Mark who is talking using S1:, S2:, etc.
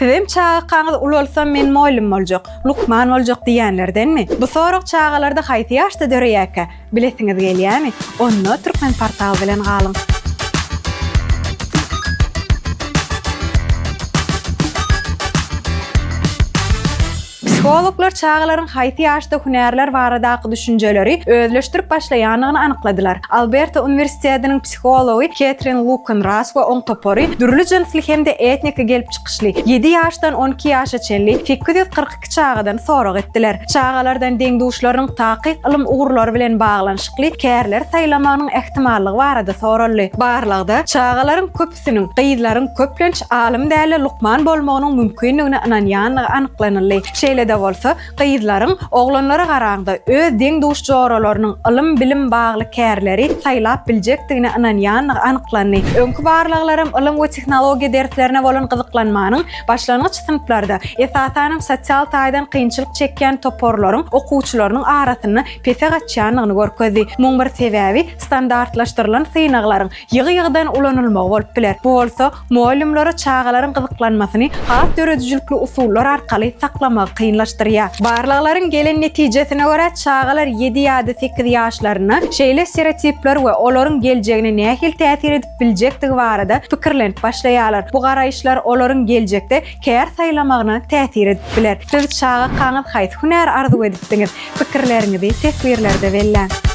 S1: Sizem çağa qaňyz uly bolsam men moýlum boljak, Lukman boljak diýenlerdenmi? Bu sorak çağalarda haýsy ýaşda döreýäkä? Bilesiňiz gelýärmi? Onu Türkmen portaly bilen galyň. Psikologlar çağalaryň haýsy ýaşda hünärler baradaky düşünjeleri özleşdirip başlaýanyny anykladylar. Alberta Universitetiniň psihology Catherine Lucan-Ross we oň topary dürli jinslik hemde etnika gelip çykyşly 7 ýaşdan 12 ýaşa çenli 842 çağadan sorag etdiler. Çağalardan deňduşlaryň takyk ilm ugurlary bilen baglanyşykly kärler saýlamanyň ähtimallygy barada soraldy. Barlygda çağalaryň köpüsiniň gyýdlaryň köplenç alim däli Lukman bolmagynyň mümkinligine inanýanyny anyklanyly. Şeýle bolsa, gyýdlaryň oglanlara garagda öz deňduş joralarynyň ilm bilim bagly kärleri saýlap biljekdigine inanýanyny anyklany. Öňkü barlyklarym ilm we tehnologiýa derslerine bolan gyzyklanmanyň başlangyç synplarda esasanyň sosial taýdan kynçylyk çekýän toporlaryň okuwçylarynyň arasyny pesek açýanyny görkezdi. Muň bir sebäbi standartlaşdyrylan synaklaryň ýygy-ýygydan ulanylmagy bolup biler. Bu bolsa, muallimlere çağalaryň gyzyklanmasyny has döredijlikli usullar arkaly saklamak kynlaşdyrýar. Barlyklaryň gelen netijesine görä çağalar 7 ýa-da 8 ýaşlaryna şeýle stereotipler we olaryň geljegine nähil täsir edip biljekdigi barada pikirlenip başlaýarlar. Bu garaýşlar olaryň geljekde kär saýlamagyna täsir edip biler. Siz çağa qaňyz haýsy hünär arzu edipdiňiz? Pikirleriňizi tesbirlerde belläň.